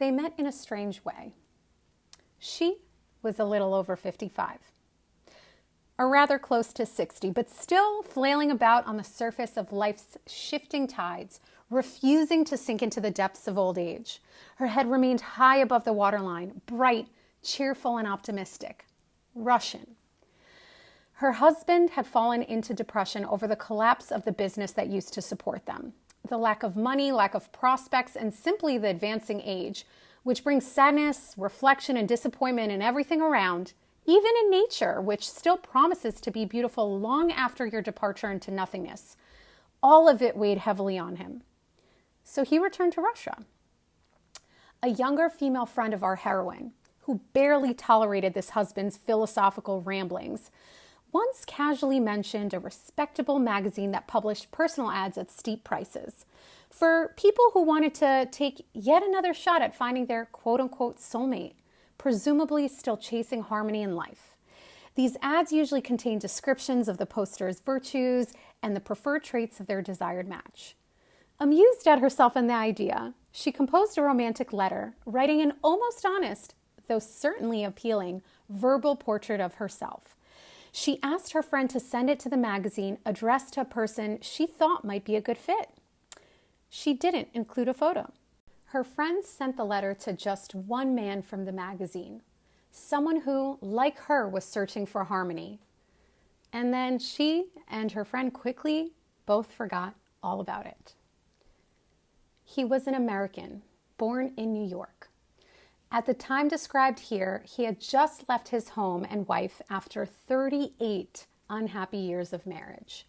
they met in a strange way. She was a little over 55, or rather close to 60, but still flailing about on the surface of life's shifting tides, refusing to sink into the depths of old age. Her head remained high above the waterline, bright, cheerful, and optimistic. Russian. Her husband had fallen into depression over the collapse of the business that used to support them. The lack of money, lack of prospects, and simply the advancing age, which brings sadness, reflection, and disappointment in everything around, even in nature, which still promises to be beautiful long after your departure into nothingness. All of it weighed heavily on him. So he returned to Russia. A younger female friend of our heroine, who barely tolerated this husband's philosophical ramblings, once casually mentioned a respectable magazine that published personal ads at steep prices for people who wanted to take yet another shot at finding their quote-unquote soulmate, presumably still chasing harmony in life. These ads usually contain descriptions of the poster's virtues and the preferred traits of their desired match. Amused at herself and the idea, she composed a romantic letter, writing an almost honest, though certainly appealing, verbal portrait of herself. She asked her friend to send it to the magazine addressed to a person she thought might be a good fit. She didn't include a photo. Her friend sent the letter to just one man from the magazine, someone who, like her, was searching for harmony. And then she and her friend quickly both forgot all about it. He was an American, born in New York. At the time described here, he had just left his home and wife after 38 unhappy years of marriage.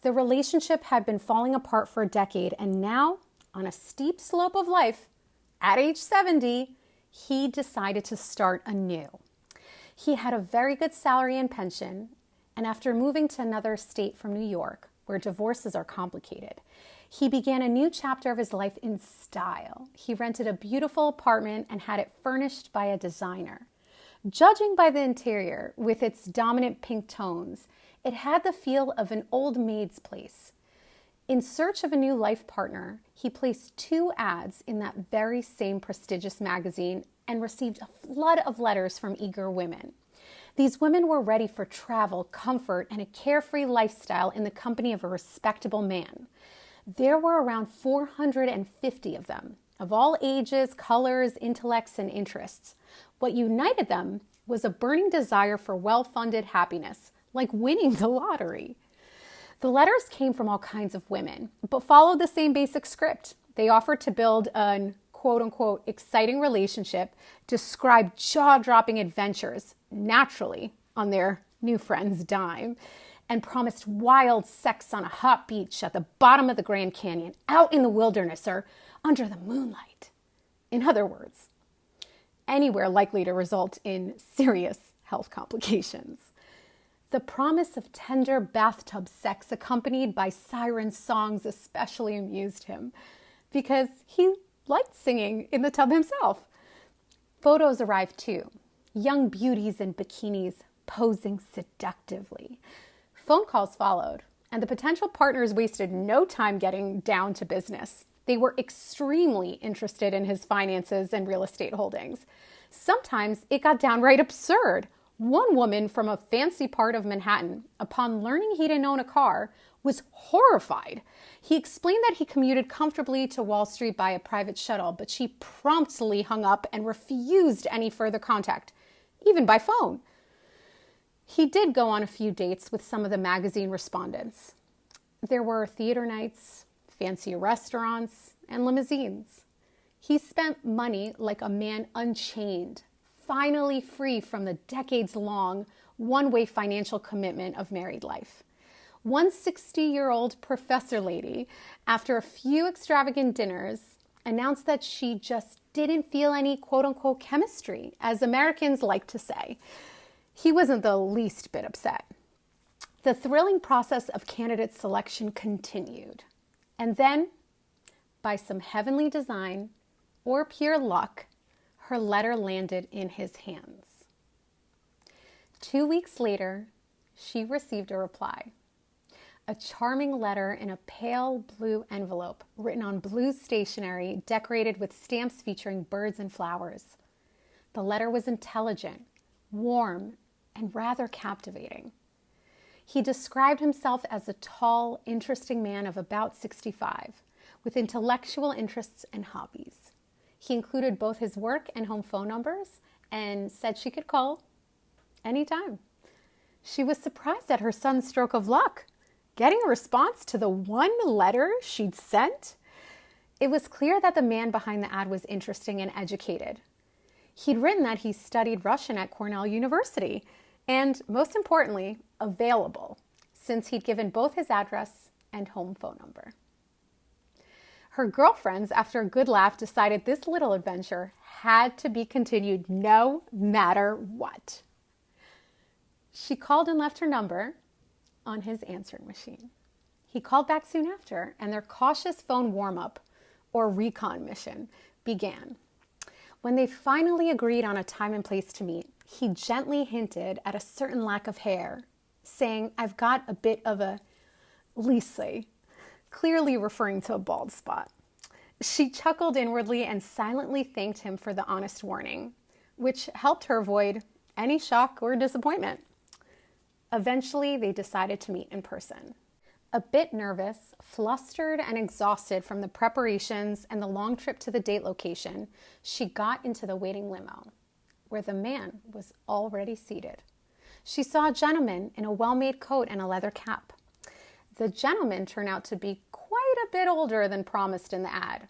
The relationship had been falling apart for a decade, and now, on a steep slope of life, at age 70, he decided to start anew. He had a very good salary and pension, and after moving to another state from New York, where divorces are complicated, he began a new chapter of his life in style. He rented a beautiful apartment and had it furnished by a designer. Judging by the interior, with its dominant pink tones, it had the feel of an old maid's place. In search of a new life partner, he placed 2 ads in that very same prestigious magazine and received a flood of letters from eager women. These women were ready for travel, comfort, and a carefree lifestyle in the company of a respectable man. There were around 450 of them, of all ages, colors, intellects, and interests. What united them was a burning desire for well-funded happiness, like winning the lottery. The letters came from all kinds of women, but followed the same basic script. They offered to build an quote-unquote exciting relationship, described jaw-dropping adventures, naturally on their new friend's dime, and promised wild sex on a hot beach at the bottom of the Grand Canyon, out in the wilderness, or under the moonlight. In other words, anywhere likely to result in serious health complications. The promise of tender bathtub sex accompanied by siren songs especially amused him, because he liked singing in the tub himself. Photos arrived too, young beauties in bikinis posing seductively. Phone calls followed, and the potential partners wasted no time getting down to business. They were extremely interested in his finances and real estate holdings. Sometimes it got downright absurd. One woman from a fancy part of Manhattan, upon learning he didn't own a car, was horrified. He explained that he commuted comfortably to Wall Street by a private shuttle, but she promptly hung up and refused any further contact, even by phone. He did go on a few dates with some of the magazine respondents. There were theater nights, fancy restaurants, and limousines. He spent money like a man unchained, finally free from the decades-long one-way financial commitment of married life. One 60-year-old professor lady, after a few extravagant dinners, announced that she just didn't feel any quote-unquote chemistry, as Americans like to say. He wasn't the least bit upset. The thrilling process of candidate selection continued. And then, by some heavenly design or pure luck, her letter landed in his hands. 2 weeks later, she received a reply. A charming letter in a pale blue envelope, written on blue stationery, decorated with stamps featuring birds and flowers. The letter was intelligent, warm, and rather captivating. He described himself as a tall, interesting man of about 65, with intellectual interests and hobbies. He included both his work and home phone numbers and said she could call anytime. She was surprised at her son's stroke of luck, getting a response to the one letter she'd sent. It was clear that the man behind the ad was interesting and educated. He'd written that he studied Russian at Cornell University and, most importantly, available, since he'd given both his address and home phone number. Her girlfriends, after a good laugh, decided this little adventure had to be continued no matter what. She called and left her number on his answering machine. He called back soon after, and their cautious phone warm-up, or recon mission, began. When they finally agreed on a time and place to meet, he gently hinted at a certain lack of hair, saying, "I've got a bit of a lisse," clearly referring to a bald spot. She chuckled inwardly and silently thanked him for the honest warning, which helped her avoid any shock or disappointment. Eventually, they decided to meet in person. A bit nervous, flustered, and exhausted from the preparations and the long trip to the date location, she got into the waiting limo, where the man was already seated. She saw a gentleman in a well-made coat and a leather cap. The gentleman turned out to be quite a bit older than promised in the ad.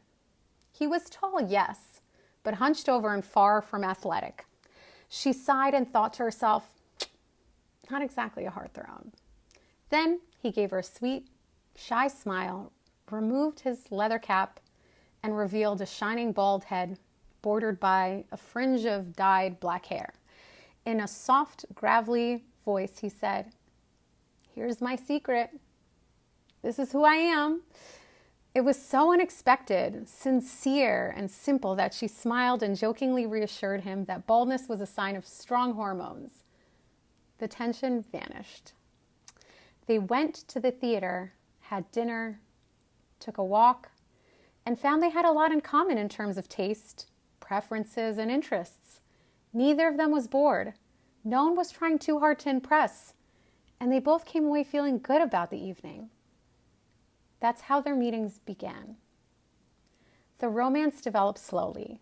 He was tall, yes, but hunched over and far from athletic. She sighed and thought to herself, not exactly a heartthrob. Then he gave her a sweet, shy smile, removed his leather cap, and revealed a shining bald head bordered by a fringe of dyed black hair. In a soft, gravelly voice, he said, "Here's my secret. This is who I am." It was so unexpected, sincere, and simple that she smiled and jokingly reassured him that baldness was a sign of strong hormones. The tension vanished. They went to the theater, had dinner, took a walk, and found they had a lot in common in terms of taste, preferences, and interests. Neither of them was bored. No one was trying too hard to impress, and they both came away feeling good about the evening. That's how their meetings began. The romance developed slowly.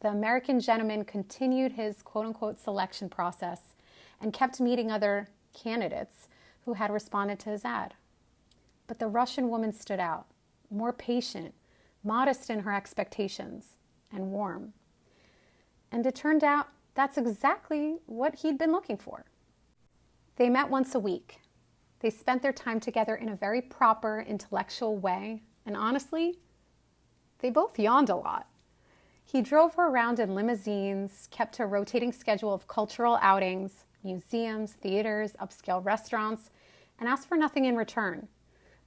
The American gentleman continued his quote-unquote selection process and kept meeting other candidates who had responded to his ad. But the Russian woman stood out, more patient, modest in her expectations, and warm. And it turned out that's exactly what he'd been looking for. They met once a week. They spent their time together in a very proper, intellectual way, and honestly, they both yawned a lot. He drove her around in limousines, kept a rotating schedule of cultural outings, museums, theaters, upscale restaurants, and asked for nothing in return.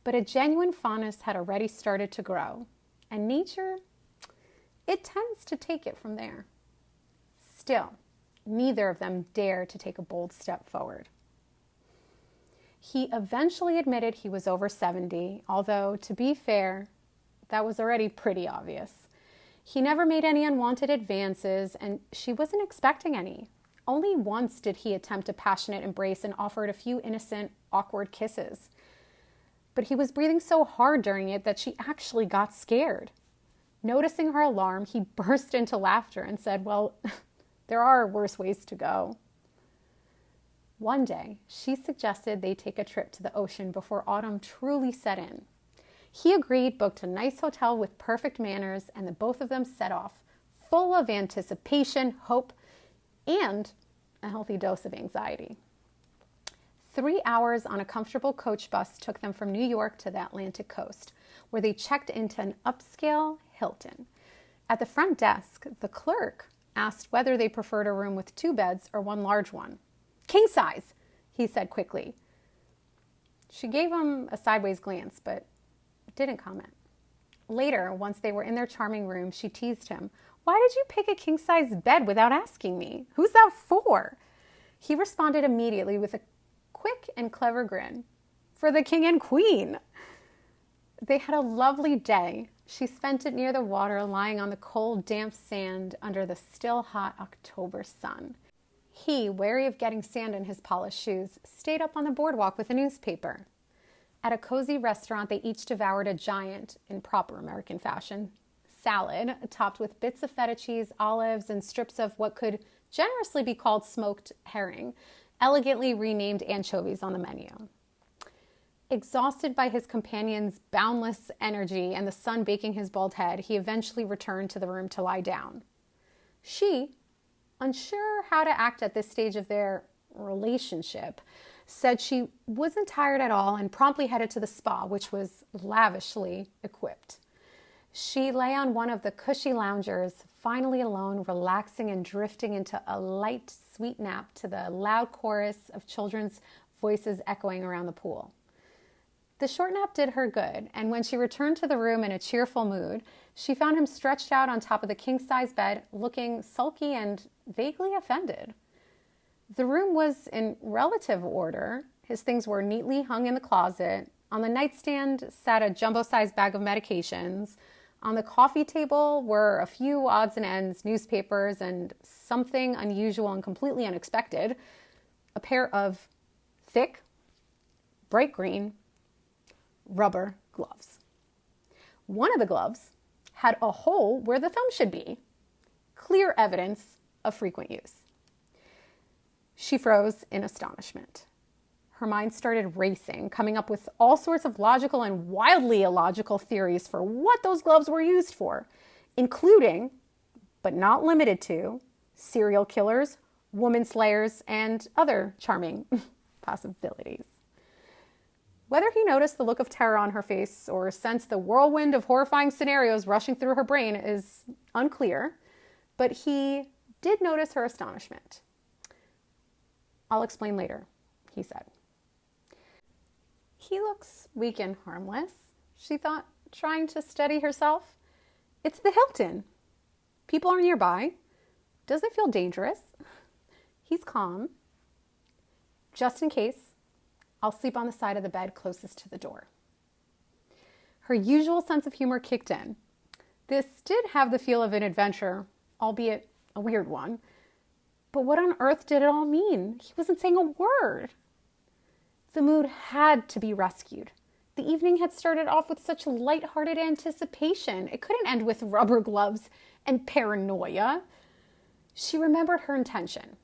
But a genuine fondness had already started to grow, and nature, it tends to take it from there. Still, neither of them dared to take a bold step forward. He eventually admitted he was over 70, although, to be fair, that was already pretty obvious. He never made any unwanted advances, and she wasn't expecting any. Only once did he attempt a passionate embrace and offered a few innocent, awkward kisses. But he was breathing so hard during it that she actually got scared. Noticing her alarm, he burst into laughter and said, "Well, there are worse ways to go." One day, she suggested they take a trip to the ocean before autumn truly set in. He agreed, booked a nice hotel with perfect manners, and the both of them set off, full of anticipation, hope, and a healthy dose of anxiety. 3 hours on a comfortable coach bus took them from New York to the Atlantic coast, where they checked into an upscale Hilton. At the front desk, the clerk asked whether they preferred a room with 2 beds or one large one. "King size," he said quickly. She gave him a sideways glance, but didn't comment. Later, once they were in their charming room, she teased him. "Why did you pick a king-size bed without asking me? Who's that for?" He responded immediately with a quick and clever grin. for the king and queen. They had a lovely day. She spent it near the water, lying on the cold, damp sand under the still hot October sun. He, wary of getting sand in his polished shoes, stayed up on the boardwalk with a newspaper. At a cozy restaurant, they each devoured a giant, in proper American fashion, salad, topped with bits of feta cheese, olives, and strips of what could generously be called smoked herring, elegantly renamed anchovies on the menu. Exhausted by his companion's boundless energy and the sun baking his bald head, he eventually returned to the room to lie down. She, unsure how to act at this stage of their relationship, said she wasn't tired at all and promptly headed to the spa, which was lavishly equipped. She lay on one of the cushy loungers, finally alone, relaxing and drifting into a light, sweet nap to the loud chorus of children's voices echoing around the pool. The short nap did her good, and when she returned to the room in a cheerful mood, she found him stretched out on top of the king-size bed, looking sulky and vaguely offended. The room was in relative order. His things were neatly hung in the closet. On the nightstand sat a jumbo-sized bag of medications. On the coffee table were a few odds and ends, newspapers, and something unusual and completely unexpected, a pair of thick, bright green, rubber gloves. One of the gloves had a hole where the thumb should be, clear evidence of frequent use. She froze in astonishment. Her mind started racing, coming up with all sorts of logical and wildly illogical theories for what those gloves were used for, including, but not limited to, serial killers, woman slayers, and other charming possibilities. Whether he noticed the look of terror on her face or sensed the whirlwind of horrifying scenarios rushing through her brain is unclear, but he did notice her astonishment. "I'll explain later," he said. "He looks weak and harmless," she thought, trying to steady herself. "It's the Hilton. People are nearby. Doesn't feel dangerous. He's calm. Just in case, I'll sleep on the side of the bed closest to the door." Her usual sense of humor kicked in. This did have the feel of an adventure, albeit a weird one. But what on earth did it all mean? He wasn't saying a word. The mood had to be rescued. The evening had started off with such lighthearted anticipation. It couldn't end with rubber gloves and paranoia. She remembered her intention: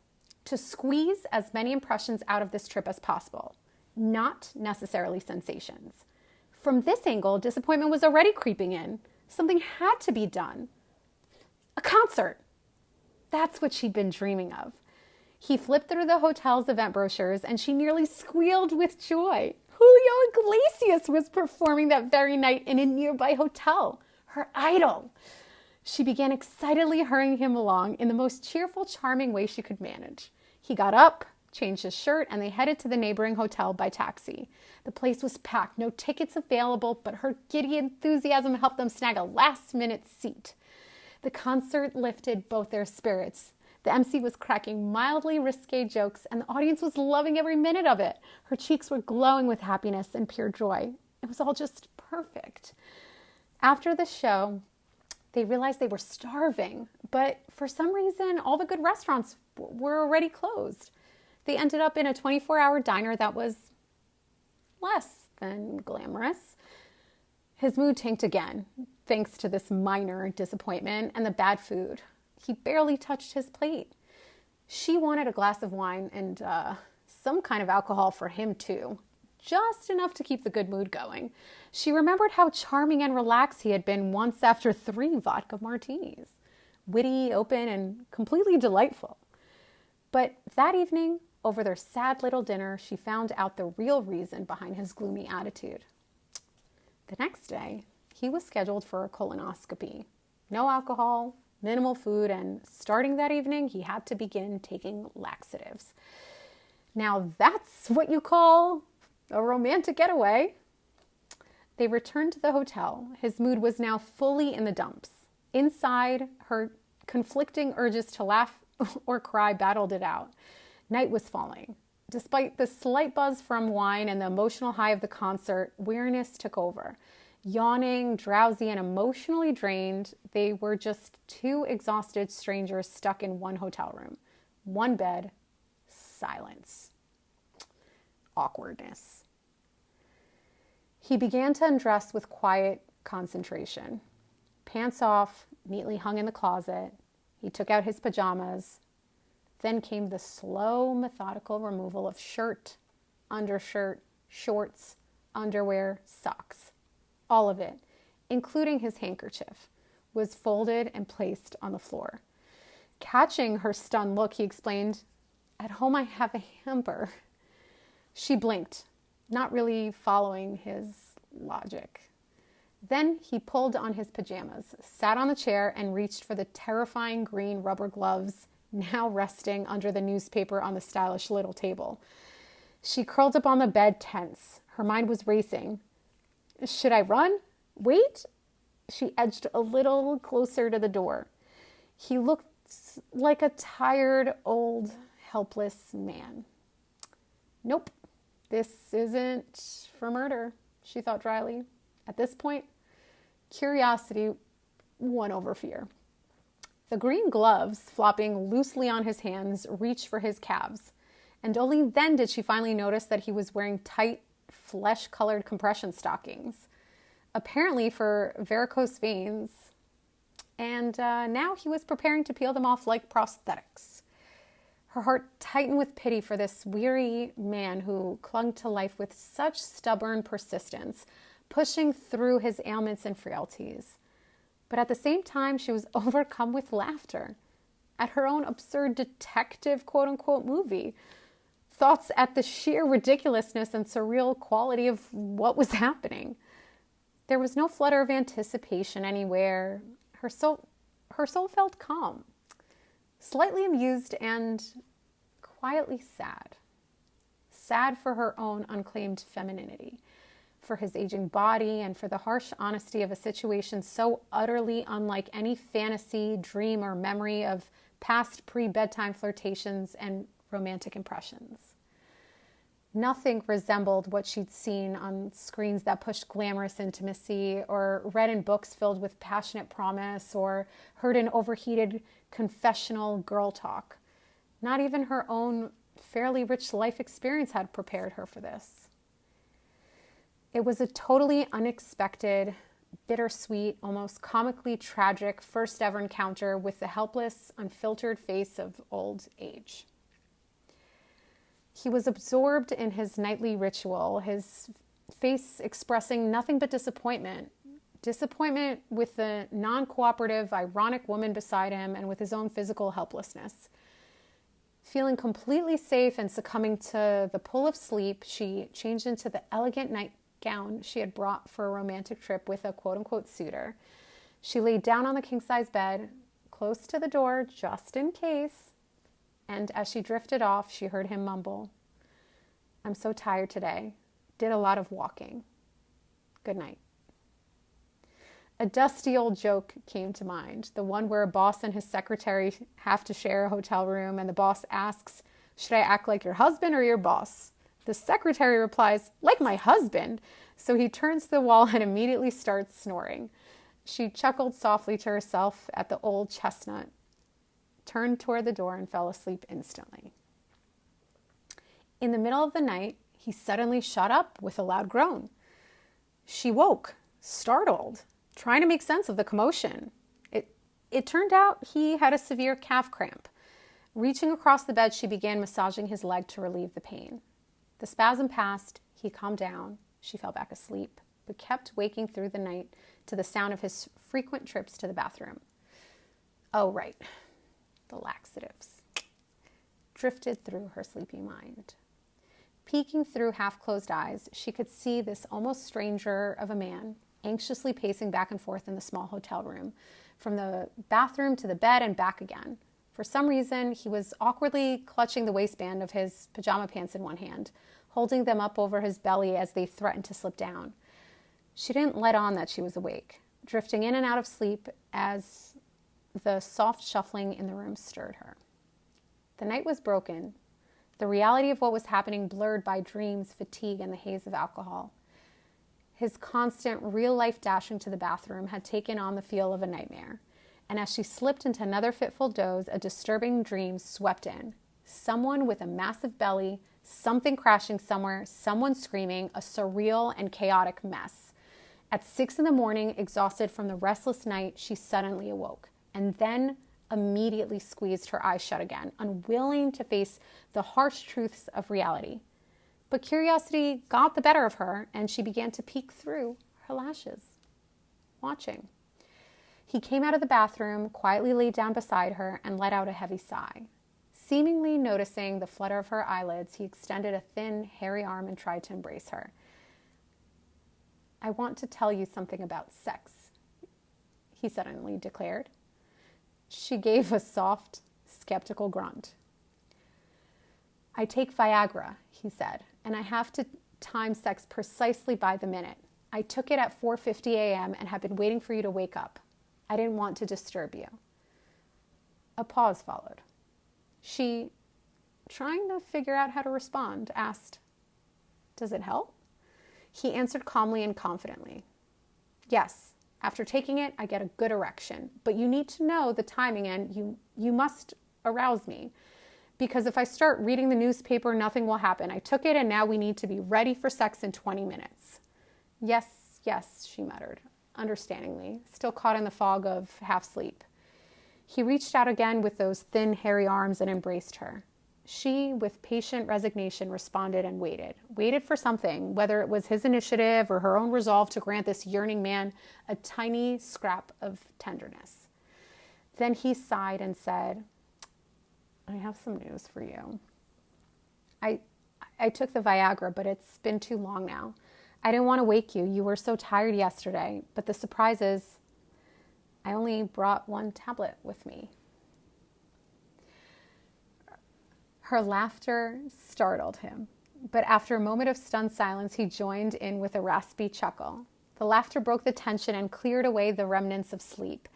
to squeeze as many impressions out of this trip as possible, not necessarily sensations. From this angle, disappointment was already creeping in. Something had to be done. A concert. That's what she'd been dreaming of. He flipped through the hotel's event brochures and she nearly squealed with joy. Julio Iglesias was performing that very night in a nearby hotel. Her idol. She began excitedly hurrying him along in the most cheerful, charming way she could manage. He got up, changed his shirt, and they headed to the neighboring hotel by taxi. The place was packed, no tickets available, but her giddy enthusiasm helped them snag a last-minute seat. The concert lifted both their spirits. The MC was cracking mildly risque jokes, and the audience was loving every minute of it. Her cheeks were glowing with happiness and pure joy. It was all just perfect. After the show, they realized they were starving, but for some reason, all the good restaurants were already closed. They ended up in a 24-hour diner that was less than glamorous. His mood tanked again, thanks to this minor disappointment and the bad food. He barely touched his plate. She wanted a glass of wine and some kind of alcohol for him too, just enough to keep the good mood going. She remembered how charming and relaxed he had been once after 3 vodka martinis. Witty, open, and completely delightful. But that evening, over their sad little dinner, she found out the real reason behind his gloomy attitude. The next day, he was scheduled for a colonoscopy. No alcohol, minimal food, and starting that evening, he had to begin taking laxatives. Now that's what you call a romantic getaway. They returned to the hotel. His mood was now fully in the dumps. Inside, her conflicting urges to laugh or cry battled it out. Night was falling. Despite the slight buzz from wine and the emotional high of the concert, weariness took over. Yawning, drowsy, and emotionally drained, they were just two exhausted strangers stuck in one hotel room. One bed, silence, awkwardness. He began to undress with quiet concentration. Pants off, neatly hung in the closet. He took out his pajamas. Then came the slow, methodical removal of shirt, undershirt, shorts, underwear, socks. All of it, including his handkerchief, was folded and placed on the floor. Catching her stunned look, he explained, "At home I have a hamper." She blinked, not really following his logic. Then he pulled on his pajamas, sat on the chair, and reached for the terrifying green rubber gloves now resting under the newspaper on the stylish little table. She curled up on the bed, tense. Her mind was racing. Should I run? Wait? She edged a little closer to the door. He looked like a tired, old, helpless man. Nope, this isn't for murder, she thought dryly. At this point, curiosity won over fear. The green gloves, flopping loosely on his hands, reached for his calves. And only then did she finally notice that he was wearing tight, flesh-colored compression stockings, apparently for varicose veins. And now he was preparing to peel them off like prosthetics. Her heart tightened with pity for this weary man who clung to life with such stubborn persistence, pushing through his ailments and frailties. But at the same time, she was overcome with laughter at her own absurd detective quote-unquote movie. Thoughts at the sheer ridiculousness and surreal quality of what was happening. There was no flutter of anticipation anywhere. Her soul felt calm, slightly amused, and quietly sad. Sad for her own unclaimed femininity, for his aging body, and for the harsh honesty of a situation so utterly unlike any fantasy, dream, or memory of past pre-bedtime flirtations and romantic impressions. Nothing resembled what she'd seen on screens that pushed glamorous intimacy, or read in books filled with passionate promise, or heard in overheated confessional girl talk. Not even her own fairly rich life experience had prepared her for this. It was a totally unexpected, bittersweet, almost comically tragic first ever encounter with the helpless, unfiltered face of old age. He was absorbed in his nightly ritual, his face expressing nothing but disappointment. Disappointment with the non-cooperative, ironic woman beside him, and with his own physical helplessness. Feeling completely safe and succumbing to the pull of sleep, she changed into the elegant nightgown she had brought for a romantic trip with a quote-unquote suitor. She laid down on the king-size bed, close to the door, just in case. And as she drifted off, she heard him mumble, "I'm so tired today. Did a lot of walking. Good night." A dusty old joke came to mind, the one where a boss and his secretary have to share a hotel room, and the boss asks, "Should I act like your husband or your boss?" The secretary replies, "Like my husband." So he turns to the wall and immediately starts snoring. She chuckled softly to herself at the old chestnut, turned toward the door, and fell asleep instantly. In the middle of the night, he suddenly shot up with a loud groan. She woke, startled, trying to make sense of the commotion. It turned out he had a severe calf cramp. Reaching across the bed, she began massaging his leg to relieve the pain. The spasm passed, he calmed down, she fell back asleep, but kept waking through the night to the sound of his frequent trips to the bathroom. Oh, right. The laxatives drifted through her sleepy mind. Peeking through half-closed eyes, she could see this almost stranger of a man anxiously pacing back and forth in the small hotel room, from the bathroom to the bed and back again. For some reason, he was awkwardly clutching the waistband of his pajama pants in one hand, holding them up over his belly as they threatened to slip down. She didn't let on that she was awake, drifting in and out of sleep as the soft shuffling in the room stirred her. The night was broken. the reality of what was happening blurred by dreams, fatigue, and the haze of alcohol. His constant real-life dashing to the bathroom had taken on the feel of a nightmare. And as she slipped into another fitful doze, a disturbing dream swept in. Someone with a massive belly, something crashing somewhere, someone screaming, a surreal and chaotic mess. At 6 a.m, exhausted from the restless night, she suddenly awoke and then immediately squeezed her eyes shut again, unwilling to face the harsh truths of reality. But curiosity got the better of her, and she began to peek through her lashes, watching. He came out of the bathroom, quietly laid down beside her, and let out a heavy sigh. Seemingly noticing the flutter of her eyelids, he extended a thin, hairy arm and tried to embrace her. "I want to tell you something about sex," he suddenly declared. She gave a soft, skeptical grunt. "I take Viagra," he said, "and I have to time sex precisely by the minute. I took it at 4:50 a.m. and have been waiting for you to wake up. I didn't want to disturb you." A pause followed. She, trying to figure out how to respond, asked, "Does it help?" He answered calmly and confidently, "Yes. After taking it, I get a good erection. But you need to know the timing, and you must arouse me. Because if I start reading the newspaper, nothing will happen. I took it, and now we need to be ready for sex in 20 minutes. "Yes, yes," she muttered, understandingly, still caught in the fog of half-sleep. He reached out again with those thin, hairy arms and embraced her. She, with patient resignation, responded and waited for something, whether it was his initiative or her own resolve to grant this yearning man a tiny scrap of tenderness. Then he sighed and said, "I have some news for you. I took the Viagra, but it's been too long now. I didn't want to wake you. You were so tired yesterday. But the surprise is, I only brought one tablet with me." Her laughter startled him, but after a moment of stunned silence, he joined in with a raspy chuckle. The laughter broke the tension and cleared away the remnants of sleep.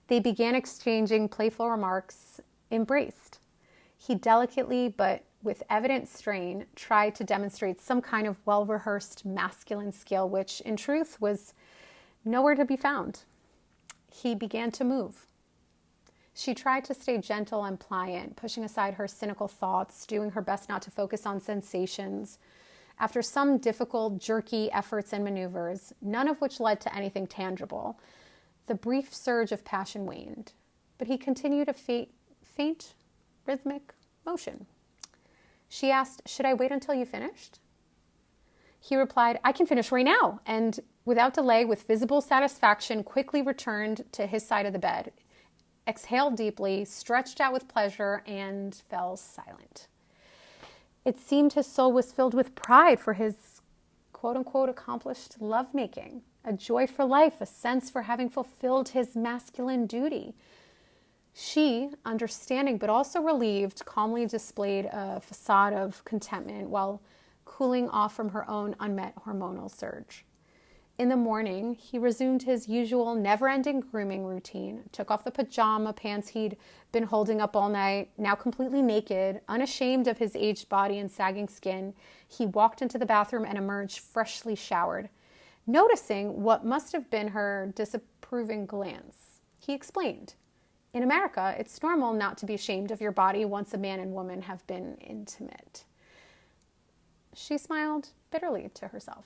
They began exchanging playful remarks, embraced. He delicately, but with evident strain, tried to demonstrate some kind of well-rehearsed masculine skill, which, in truth, was nowhere to be found. He began to move. She tried to stay gentle and pliant, pushing aside her cynical thoughts, doing her best not to focus on sensations. After some difficult, jerky efforts and maneuvers, none of which led to anything tangible, the brief surge of passion waned, but he continued a faint, rhythmic motion. She asked, "Should I wait until you finished?" He replied, "I can finish right now," and without delay, with visible satisfaction, quickly returned to his side of the bed, exhaled deeply, stretched out with pleasure, and fell silent. It seemed his soul was filled with pride for his quote-unquote accomplished lovemaking, a joy for life, a sense for having fulfilled his masculine duty. She, understanding but also relieved, calmly displayed a facade of contentment while cooling off from her own unmet hormonal surge. In the morning, he resumed his usual never-ending grooming routine, took off the pajama pants he'd been holding up all night. Now completely naked, unashamed of his aged body and sagging skin, he walked into the bathroom and emerged freshly showered. Noticing what must have been her disapproving glance, he explained, "In America, it's normal not to be ashamed of your body once a man and woman have been intimate." She smiled bitterly to herself.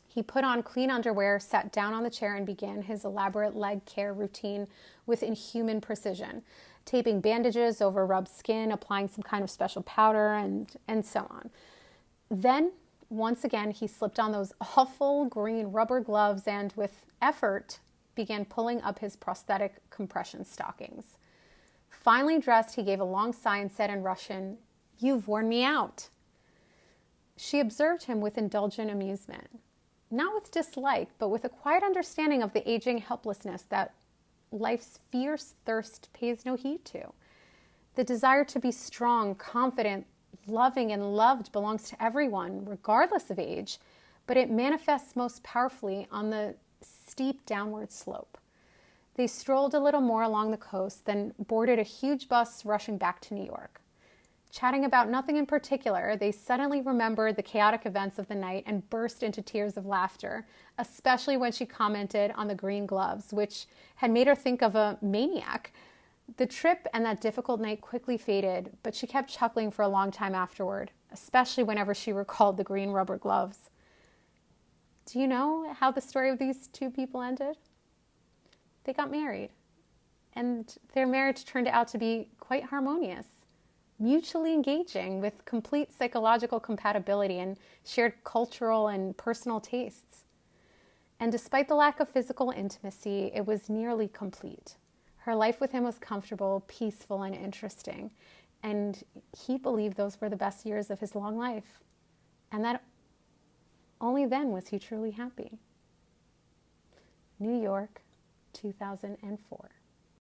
He put on clean underwear, sat down on the chair, and began his elaborate leg care routine with inhuman precision, taping bandages over rubbed skin, applying some kind of special powder, and so on. Then, once again, he slipped on those awful green rubber gloves and, with effort, began pulling up his prosthetic compression stockings. Finally dressed, he gave a long sigh and said in Russian, "You've worn me out." She observed him with indulgent amusement. Not with dislike, but with a quiet understanding of the aging helplessness that life's fierce thirst pays no heed to. The desire to be strong, confident, loving, and loved belongs to everyone, regardless of age, but it manifests most powerfully on the steep downward slope. They strolled a little more along the coast, then boarded a huge bus rushing back to New York. Chatting about nothing in particular, they suddenly remembered the chaotic events of the night and burst into tears of laughter, especially when she commented on the green gloves, which had made her think of a maniac. The trip and that difficult night quickly faded, but she kept chuckling for a long time afterward, especially whenever she recalled the green rubber gloves. Do you know how the story of these two people ended? They got married, and their marriage turned out to be quite harmonious, mutually engaging with complete psychological compatibility and shared cultural and personal tastes. And despite the lack of physical intimacy, it was nearly complete. Her life with him was comfortable, peaceful, and interesting. And he believed those were the best years of his long life. And that only then was he truly happy. New York, 2004.